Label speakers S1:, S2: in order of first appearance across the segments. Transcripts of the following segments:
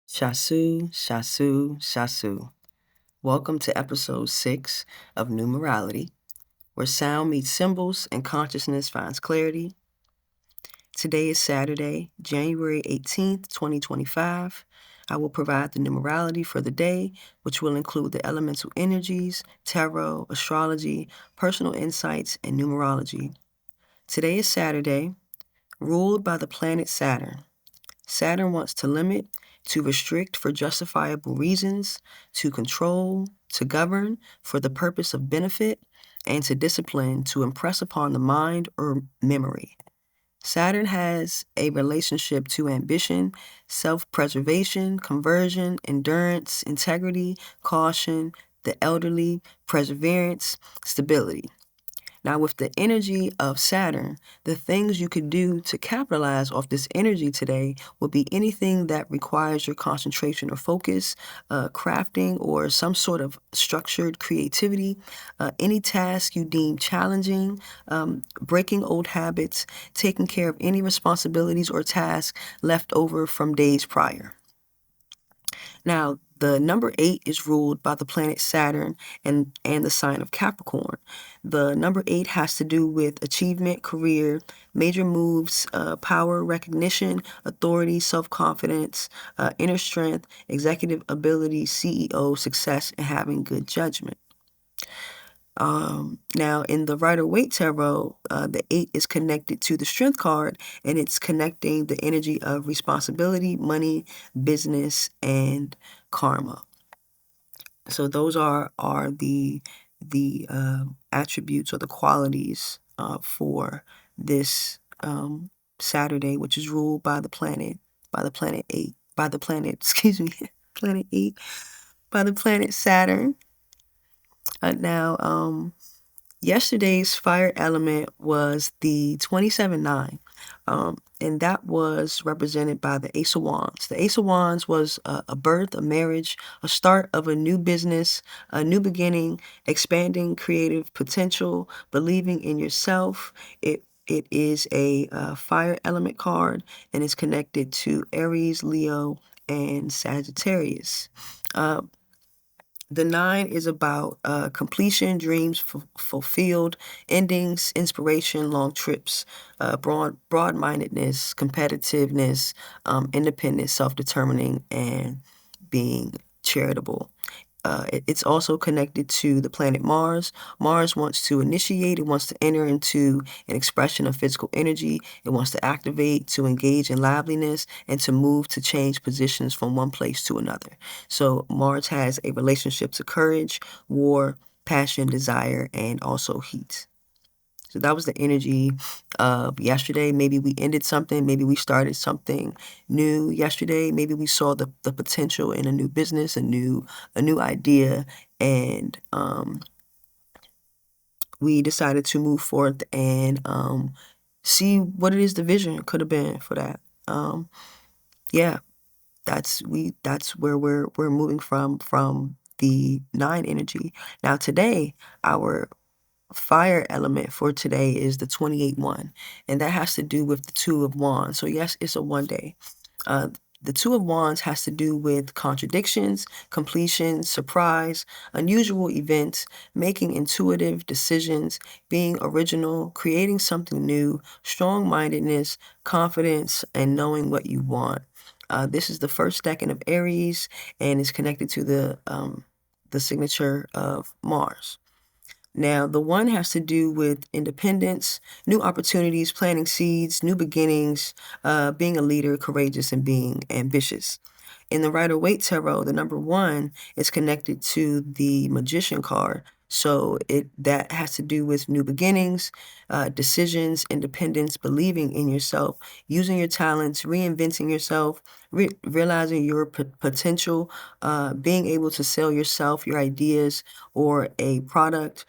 S1: Shasu, Shasu, Shasu. Welcome to episode 6 of Numerality, where sound meets symbols and consciousness finds clarity. Today is Saturday, January 18th, 2025. I will provide the numerality for the day, which will include the elemental energies, tarot, astrology, personal insights, and numerology. Today is Saturday, ruled by the planet Saturn. Saturn wants to limit, to restrict for justifiable reasons, to control, to govern for the purpose of benefit, and to discipline to impress upon the mind or memory. Saturn has a relationship to ambition, self-preservation, conversion, endurance, integrity, caution, the elderly, perseverance, stability. Now, with the energy of Saturn, the things you could do to capitalize off this energy today would be anything that requires your concentration or focus, crafting or some sort of structured creativity, any task you deem challenging, breaking old habits, taking care of any responsibilities or tasks left over from days prior. Now, the number 8 is ruled by the planet Saturn and the sign of Capricorn. The number 8 has to do with achievement, career, major moves, power, recognition, authority, self-confidence, inner strength, executive ability, CEO, success, and having good judgment. Now, in the Rider-Waite Tarot, the 8 is connected to the Strength card, and it's connecting the energy of responsibility, money, business, and karma. So those are the attributes or the qualities for this Saturday, which is ruled by the planet 8, by the planet, excuse me, planet 8, by the planet Saturn. Now, yesterday's fire element was the 27-9, and that was represented by the Ace of Wands. The Ace of Wands was a birth, a marriage, a start of a new business, a new beginning, expanding creative potential, believing in yourself. It is a fire element card, and it's connected to Aries, Leo, and Sagittarius. The 9 is about completion, dreams fulfilled, endings, inspiration, long trips, broad-mindedness, competitiveness, independence, self-determining, and being charitable. It's also connected to the planet Mars. Mars wants to initiate, it wants to enter into an expression of physical energy, it wants to activate, to engage in liveliness, and to move to change positions from one place to another. So Mars has a relationship to courage, war, passion, desire, and also heat. So that was the energy of yesterday. Maybe we ended something. Maybe we started something new yesterday. Maybe we saw the potential in a new business, a new idea, and we decided to move forth and see what it is the vision could have been for that. Yeah, that's where we're moving from the 9 energy. Now today, our fire element for today is the 28-1, and that has to do with the 2 of Wands. So yes, it's a one day. The 2 of Wands has to do with contradictions, completion, surprise, unusual events, making intuitive decisions, being original, creating something new, strong-mindedness, confidence, and knowing what you want. This is the first decan of Aries and is connected to the signature of Mars. Now, the 1 has to do with independence, new opportunities, planting seeds, new beginnings, being a leader, courageous, and being ambitious. In the Rider-Waite Tarot, the number 1 is connected to the Magician card. So that has to do with new beginnings, decisions, independence, believing in yourself, using your talents, reinventing yourself, realizing your potential, being able to sell yourself, your ideas, or a product,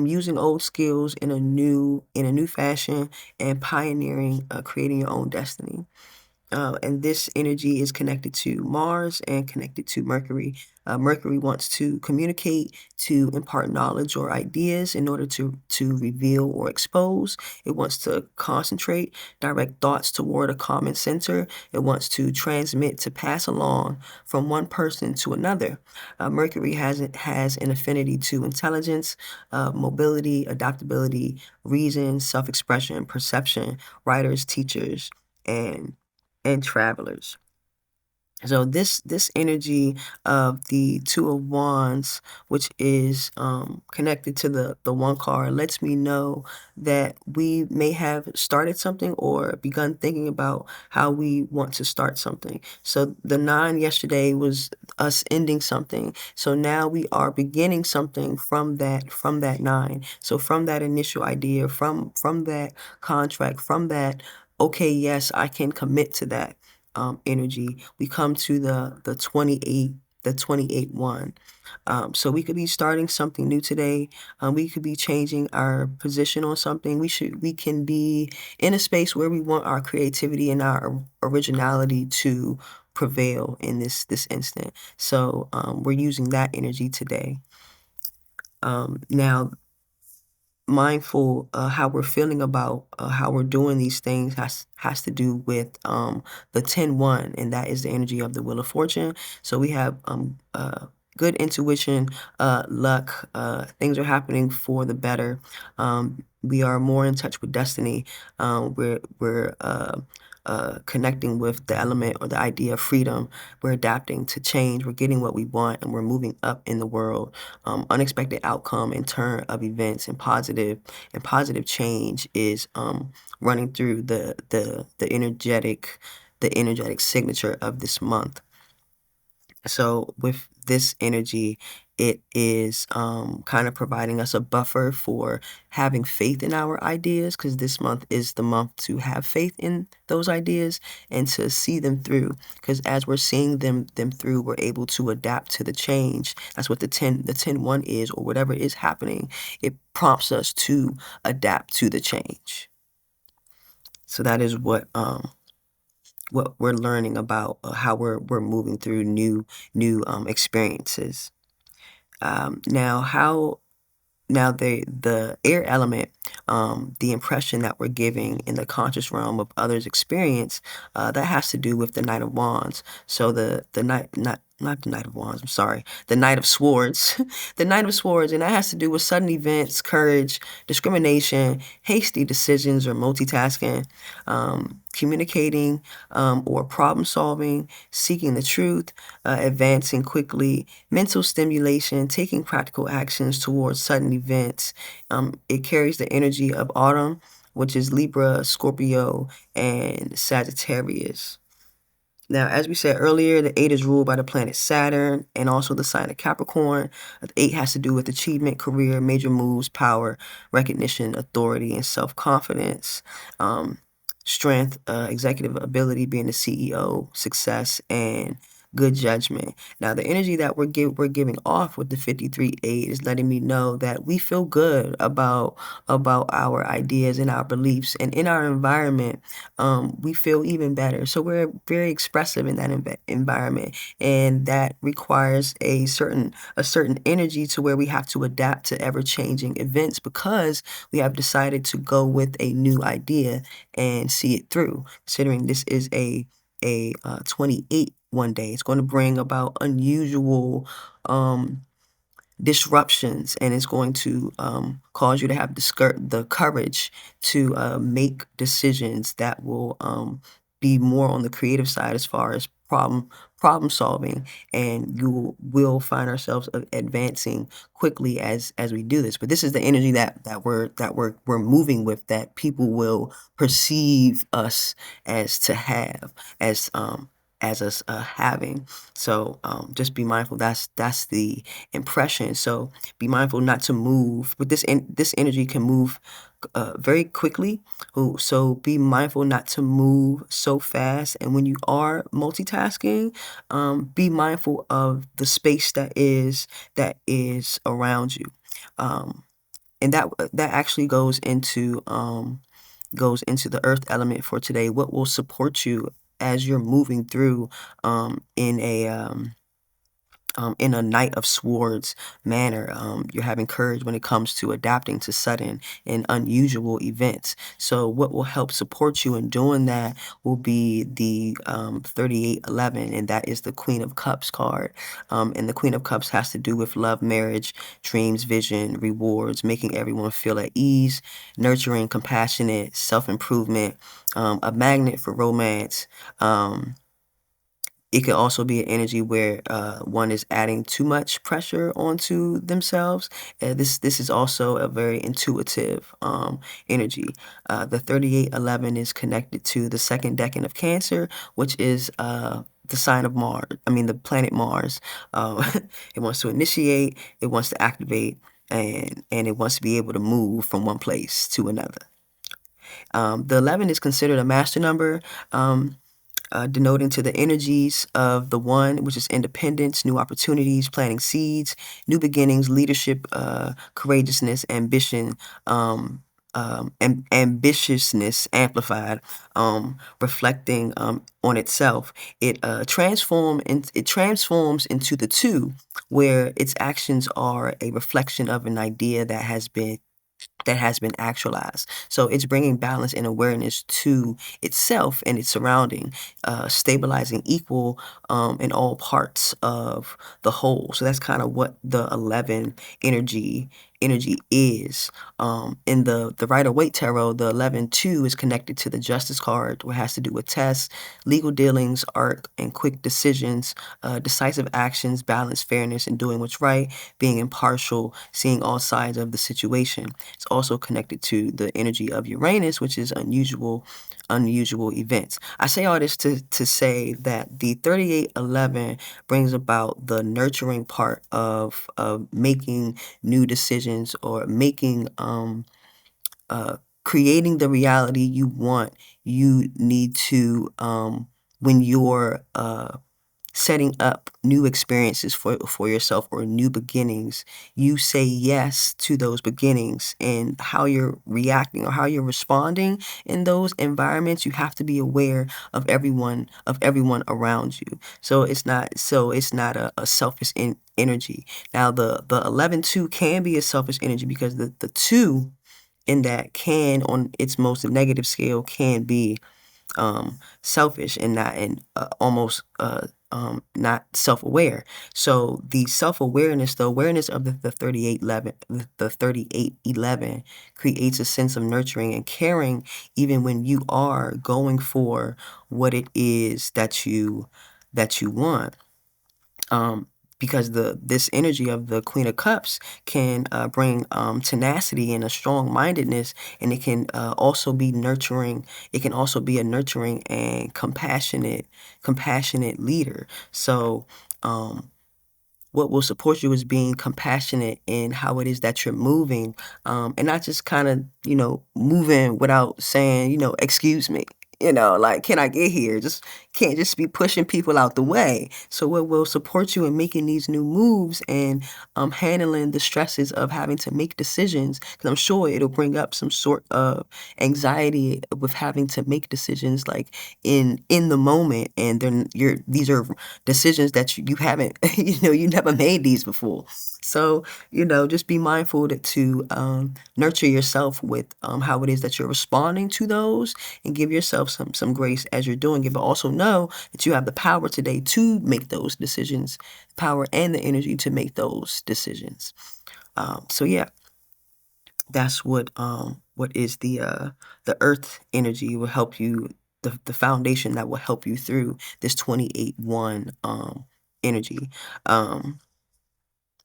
S1: using old skills in a new fashion, and pioneering, creating your own destiny. and this energy is connected to Mars and connected to Mercury. Mercury wants to communicate, to impart knowledge or ideas in order to reveal or expose. It wants to concentrate, direct thoughts toward a common center. It wants to transmit, to pass along from one person to another. Mercury has an affinity to intelligence, mobility, adaptability, reason, self-expression, perception, writers, teachers, and travelers. So this energy of the Two of Wands, which is connected to the one card, lets me know that we may have started something or begun thinking about how we want to start something. So the 9 yesterday was us ending something. So now we are beginning something from that 9. So from that initial idea, from that contract, from that, okay, yes, I can commit to that energy, we come to the 28, the 28 one. So we could be starting something new today. We could be changing our position on something. We can be in a space where we want our creativity and our originality to prevail in this instant. So we're using that energy today. Now, mindful how we're feeling about how we're doing these things has to do with the 10-1, and that is the energy of the Wheel of Fortune. So we have good intuition, luck, things are happening for the better. We are more in touch with destiny. We're connecting with the element or the idea of freedom. We're adapting to change. We're getting what we want, and we're moving up in the world. Unexpected outcome and turn of events and positive change is running through the energetic signature of this month. So with this energy, it is kind of providing us a buffer for having faith in our ideas, because this month is the month to have faith in those ideas and to see them through. Because as we're seeing them through, we're able to adapt to the change. That's what the 10-1 is, or whatever is happening. It prompts us to adapt to the change. So that is what we're learning about how we're moving through new experiences. Now the air element, the impression that we're giving in the conscious realm of others' experience, that has to do with the Knight of Wands. So the Knight, not the Knight of Wands, I'm sorry, the Knight of Swords, the Knight of Swords, and that has to do with sudden events, courage, discrimination, hasty decisions or multitasking, communicating or problem solving, seeking the truth, advancing quickly, mental stimulation, taking practical actions towards sudden events. It carries the energy of autumn, which is Libra, Scorpio, and Sagittarius. Now, as we said earlier, the 8 is ruled by the planet Saturn and also the sign of Capricorn. The 8 has to do with achievement, career, major moves, power, recognition, authority, and self-confidence. Strength, executive ability, being the CEO, success, and good judgment. Now, the energy that we're giving off with the 53-8 is letting me know that we feel good about our ideas and our beliefs, and in our environment, we feel even better. So we're very expressive in that environment, and that requires a certain energy to where we have to adapt to ever-changing events, because we have decided to go with a new idea and see it through. Considering this is a 28 one day, it's going to bring about unusual disruptions, and it's going to cause you to have the courage to make decisions that will be more on the creative side as far as problem solving, and you will find ourselves advancing quickly as we do this. But this is the energy that we're moving with, that people will perceive us as to have, as us having. So just be mindful. That's the impression. So be mindful not to move. But this energy can move very quickly. So be mindful not to move so fast. And when you are multitasking, be mindful of the space that is around you. And that actually goes into the earth element for today. What will support you as you're moving through in a Knight of Swords manner. You're having courage when it comes to adapting to sudden and unusual events. So what will help support you in doing that will be the 3811, and that is the Queen of Cups card. And the Queen of Cups has to do with love, marriage, dreams, vision, rewards, making everyone feel at ease, nurturing, compassionate, self-improvement, a magnet for romance. It could also be an energy where one is adding too much pressure onto themselves. This is also a very intuitive energy. The 3811 is connected to the second decan of Cancer, which is the sign of Mars. I mean, the planet Mars. It wants to initiate, it wants to activate, and it wants to be able to move from one place to another. The 11 is considered a master number. Denoting to the energies of the one, which is independence, new opportunities, planting seeds, new beginnings, leadership, courageousness, ambition, ambitiousness amplified, reflecting on itself. It transforms into the 2, where its actions are a reflection of an idea that has been actualized. So it's bringing balance and awareness to itself and its surrounding, stabilizing equal in all parts of the whole. So that's kind of what the 11 energy is. In the Rider-Waite Tarot, the 11-2 is connected to the Justice card, which has to do with tests, legal dealings, art, and quick decisions, decisive actions, balance, fairness, and doing what's right, being impartial, seeing all sides of the situation. It's also connected to the energy of Uranus, which is unusual events. I say all this to say that the 3811 brings about the nurturing part of making new decisions, or making creating the reality you want. You need to when you're setting up new experiences for yourself, or new beginnings, you say yes to those beginnings, and how you're reacting or how you're responding in those environments. You have to be aware of everyone around you. So it's not a selfish energy. Now the 11-2 can be a selfish energy, because the 2 in that can, on its most negative scale, can be selfish and almost not self-aware. So the self-awareness, the awareness of the 3811 creates a sense of nurturing and caring, even when you are going for what it is that you want. Because this energy of the Queen of Cups can bring tenacity and a strong-mindedness, and it can also be nurturing. It can also be a nurturing and compassionate leader. So what will support you is being compassionate in how it is that you're moving, and not just kind of, moving without saying, excuse me. Like, can I get here? Just can't just be pushing people out the way. So what will support you in making these new moves and handling the stresses of having to make decisions? Because I'm sure it'll bring up some sort of anxiety with having to make decisions, like in the moment, and then these are decisions that you haven't, you never made these before. So, just be mindful to nurture yourself with how it is that you're responding to those, and give yourself some grace as you're doing it. But also know that you have the power today to make those decisions, power and the energy to make those decisions. So yeah, that's what is the earth energy will help you, the foundation that will help you through this 28-1 energy.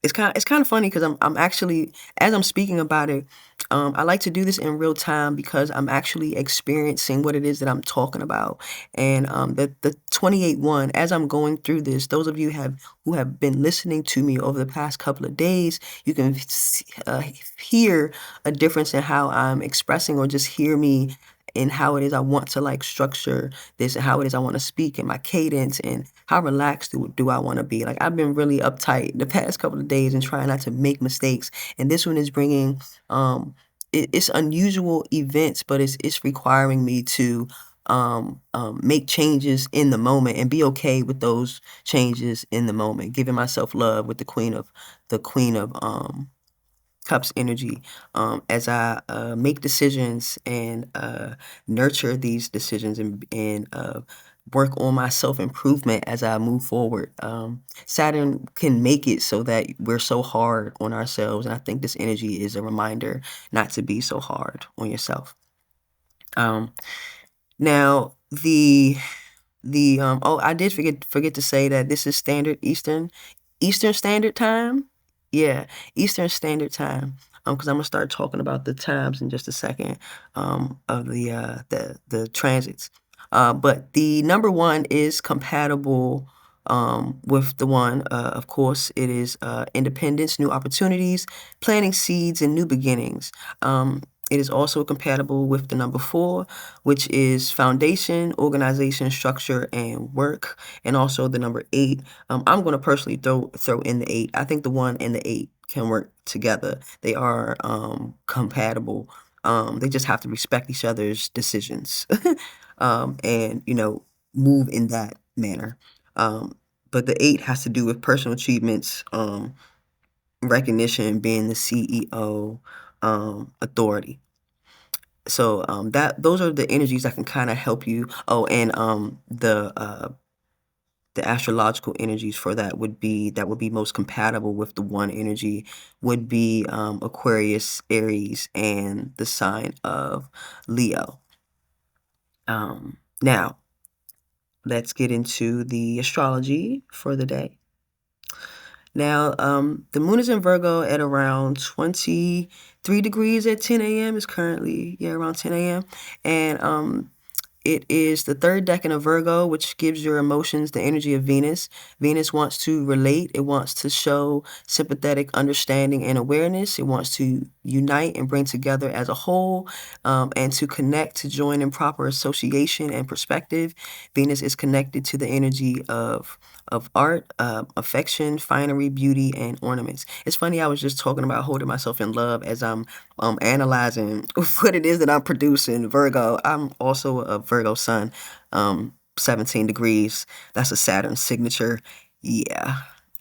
S1: It's kind of funny, because I'm actually, as I'm speaking about it, I like to do this in real time, because I'm actually experiencing what it is that I'm talking about. And the 28-1, as I'm going through this, those of you who have been listening to me over the past couple of days, you can hear a difference in how I'm expressing, or just hear me in how it is I want to structure this, and how it is I want to speak, and my cadence, and how relaxed do I want to be. Like, I've been really uptight the past couple of days and trying not to make mistakes. And this one is bringing, it's unusual events, but it's requiring me to make changes in the moment and be okay with those changes in the moment. Giving myself love with the Queen of Cups energy, as I make decisions and nurture these decisions and work on my self-improvement as I move forward. Saturn can make it so that we're so hard on ourselves, and I think this energy is a reminder not to be so hard on yourself. Now oh, I did forget to say that this is standard Eastern Standard Time. Yeah, Eastern Standard Time. Because I'm gonna start talking about the times in just a second, of the transits. But the number one is compatible with the one. Of course, it is independence, new opportunities, planting seeds, and new beginnings. It is also compatible with the number 4, which is foundation, organization, structure, and work, and also the number 8. I'm going to personally throw in the 8. I think the 1 and the 8 can work together. They are compatible. They just have to respect each other's decisions, and move in that manner. But the 8 has to do with personal achievements, recognition, being the CEO, authority. So those are the energies that can kind of help you. Oh, and the astrological energies for that would be most compatible with the 1 energy would be Aquarius, Aries, and the sign of Leo. Now let's get into the astrology for the day. Now, the moon is in Virgo at around 23 degrees at 10 a.m. It's currently, around 10 a.m. And it is the 3rd decan of Virgo, which gives your emotions the energy of Venus. Venus wants to relate. It wants to show sympathetic understanding and awareness. It wants to unite and bring together as a whole, and to connect, to join in proper association and perspective. Venus is connected to the energy of art, affection, finery, beauty, and ornaments. It's funny, I was just talking about holding myself in love as I'm analyzing what it is that I'm producing. Virgo, I'm also a Virgo sun, 17 degrees. That's a Saturn signature. Yeah,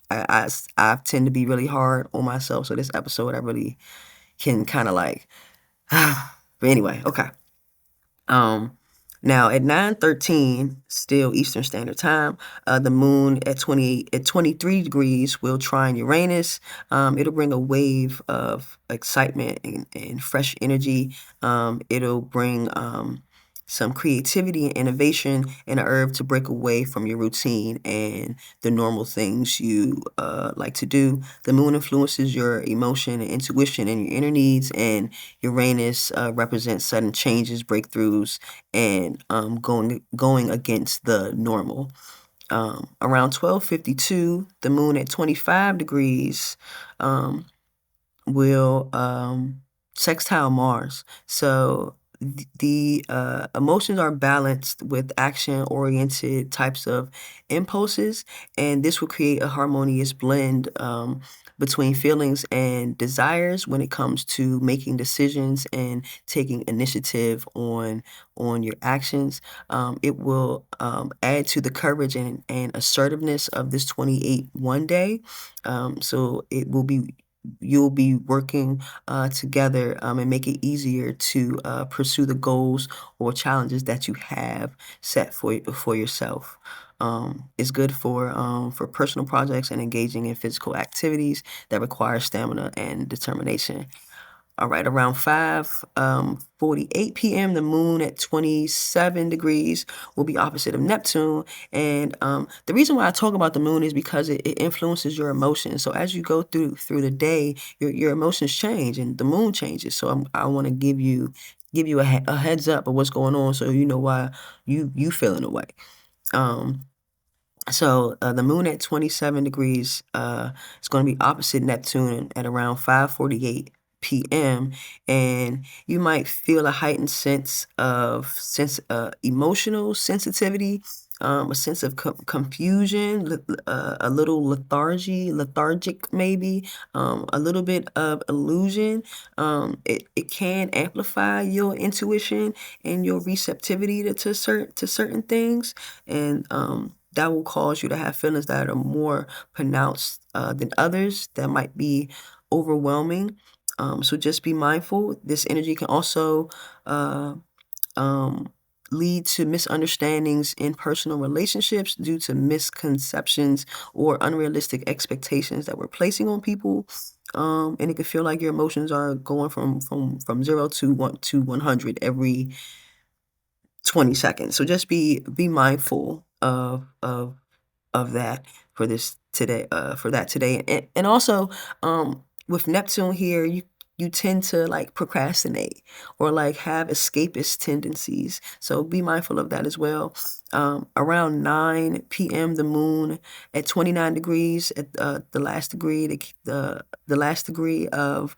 S1: I tend to be really hard on myself. So this episode, I really can kind of like, but anyway, okay. Now at 9:13, still Eastern Standard Time, the moon at 23 degrees will trine Uranus. It'll bring a wave of excitement and fresh energy. It'll bring some creativity and innovation and a urge to break away from your routine and the normal things you like to do. The moon influences your emotion and intuition and your inner needs, and Uranus represents sudden changes, breakthroughs, and going against the normal. Around 12:52, the moon at 25 degrees will sextile Mars. So the emotions are balanced with action-oriented types of impulses, and this will create a harmonious blend between feelings and desires when it comes to making decisions and taking initiative on your actions. It will add to the courage and assertiveness of this 28-1 day. So you'll be working together and make it easier to pursue the goals or challenges that you have set for yourself. It's good for personal projects and engaging in physical activities that require stamina and determination. All right, around 5:48 p.m., the moon at 27 degrees will be opposite of Neptune. And the reason why I talk about the moon is because it influences your emotions. So as you go through the day, your emotions change and the moon changes. So I want to give you a heads up of what's going on, so you know why you feeling the way. So the moon at 27 degrees is going to be opposite Neptune at around 5:48 p.m. and you might feel a heightened sense of emotional sensitivity, a sense of confusion, a little lethargic maybe, a little bit of illusion. It can amplify your intuition and your receptivity to certain things, and that will cause you to have feelings that are more pronounced than others that might be overwhelming. So just be mindful. This energy can also uh, um, lead to misunderstandings in personal relationships due to misconceptions or unrealistic expectations that we're placing on people. And it can feel like your emotions are going from 0 to 100 every 20 seconds. So just be mindful of that for that today. And also, with Neptune here, you tend to like procrastinate or like have escapist tendencies. So be mindful of that as well. Around 9 p.m., the moon at 29 degrees at the last degree, the last degree of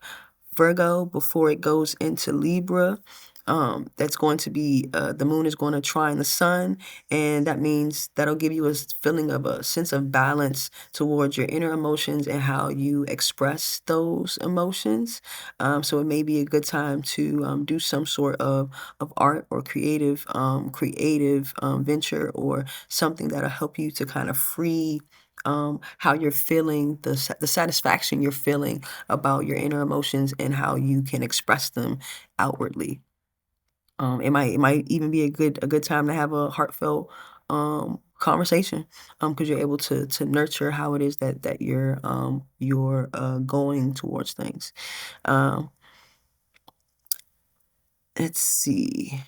S1: Virgo before it goes into Libra. That's going to be the moon is going to trine the sun, and that means that'll give you a feeling of a sense of balance towards your inner emotions and how you express those emotions. So it may be a good time to do some sort of art or creative venture or something that'll help you to kind of free how you're feeling, the satisfaction you're feeling about your inner emotions and how you can express them outwardly. It might even be a good time to have a heartfelt conversation because you're able to nurture how it is that you're going towards things. Um, let's see.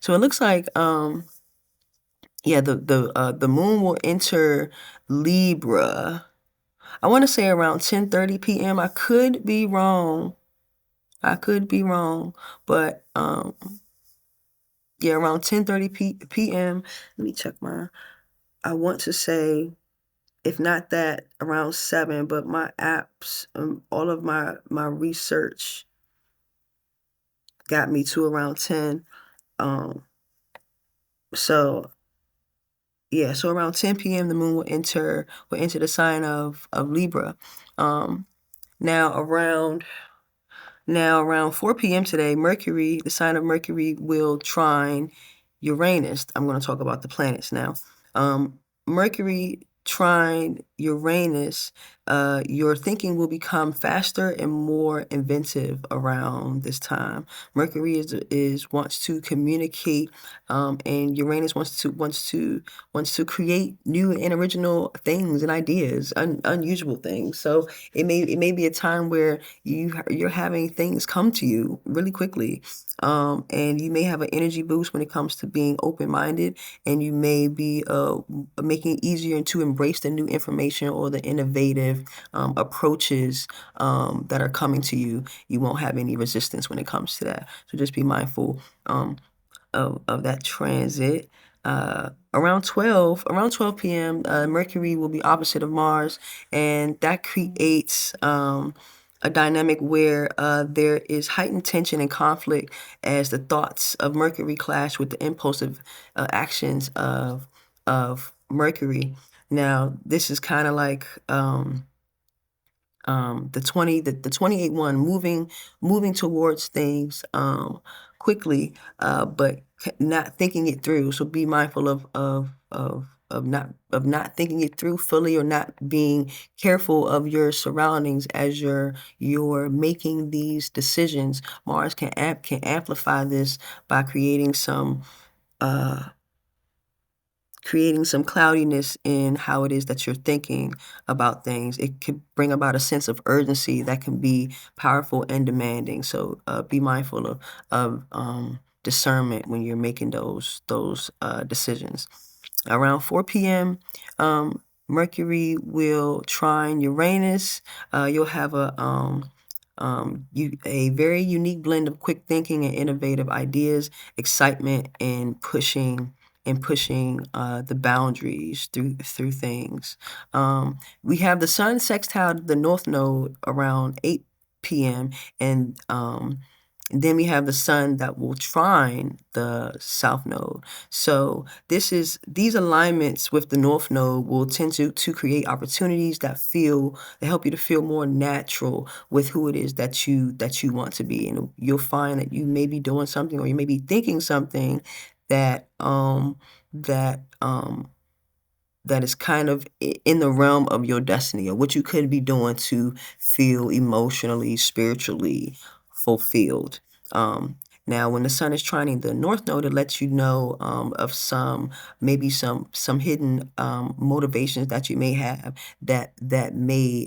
S1: So it looks like yeah, the moon will enter Libra. I want to say around 10:30 p.m. I could be wrong. I could be wrong, but yeah, around 10:30 p.m. Let me check my. I want to say, if not that, around 7. But my apps, all of my research got me to around 10. Um, so yeah, so around 10 p.m. the moon will enter the sign of Libra. Um, now around Now, around 4 p.m. today, Mercury, the sign of Mercury, will trine Uranus. I'm going to talk about the planets now. Mercury trine Uranus, your thinking will become faster and more inventive around this time. Mercury is wants to communicate, and Uranus wants to create new and original things and ideas, unusual things. So it may be a time where you're having things come to you really quickly, and you may have an energy boost when it comes to being open-minded, and you may be making it easier to embrace the new information or the innovative approaches that are coming to you. You won't have any resistance when it comes to that. So just be mindful of that transit. Around 12 p.m., Mercury will be opposite of Mars, and that creates a dynamic where there is heightened tension and conflict as the thoughts of Mercury clash with the impulsive actions of Mercury. Now, this is kind of like the 28 one moving towards things quickly, but not thinking it through. So be mindful of not thinking it through fully, or not being careful of your surroundings as you're making these decisions. Mars can amplify this by uh creating some cloudiness in how it is that you're thinking about things. It could bring about a sense of urgency that can be powerful and demanding. So be mindful of discernment when you're making those decisions. Around 4 p.m., Mercury will trine Uranus. You'll have a very unique blend of quick thinking and innovative ideas, excitement, and pushing the boundaries through things. We have the sun sextile the North Node around 8 p.m. and Then we have the sun that will trine the south node. So these alignments with the north node will tend to create opportunities that help you to feel more natural with who it is that you want to be. And you'll find that you may be doing something, or you may be thinking something that that that is kind of in the realm of your destiny, or what you could be doing to feel emotionally, spiritually fulfilled. Um, Now, when the sun is trining the north node, it lets you know of maybe some hidden motivations that you may have that may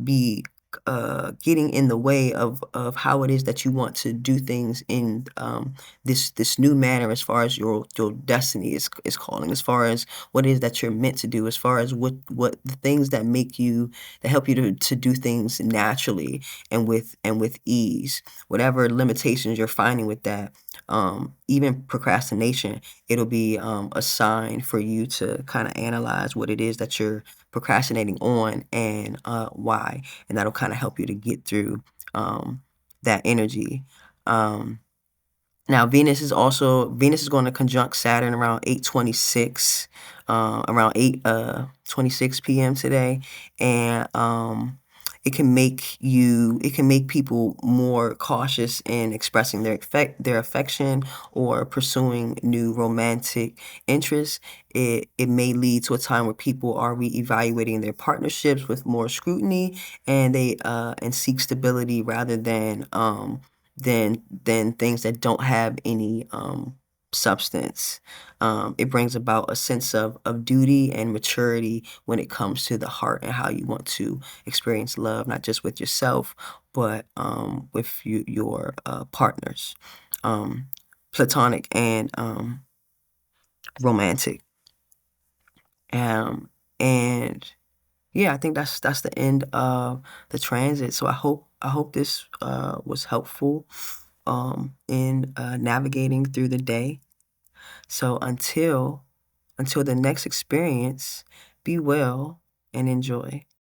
S1: be getting in the way of how it is that you want to do things in this new manner, as far as your destiny is calling, as far as what it is that you're meant to do, as far as what the things that help you to do things naturally and with ease. Whatever limitations you're finding with that, even procrastination, it'll be a sign for you to kind of analyze what it is that you're procrastinating on, and why, and that'll kind of help you to get through that energy. Um, Now, Venus is going to conjunct Saturn around 8:26, around 8:26 p.m. today, and it can make people more cautious in expressing their affection or pursuing new romantic interests. It may lead to a time where people are reevaluating their partnerships with more scrutiny, and they and seek stability rather than things that don't have any substance. It brings about a sense of duty and maturity when it comes to the heart and how you want to experience love, not just with yourself, but with your partners, um, platonic and romantic. Um, and yeah, I think that's the end of the transit. So I hope this was helpful in navigating through the day. So until the next experience, be well and enjoy.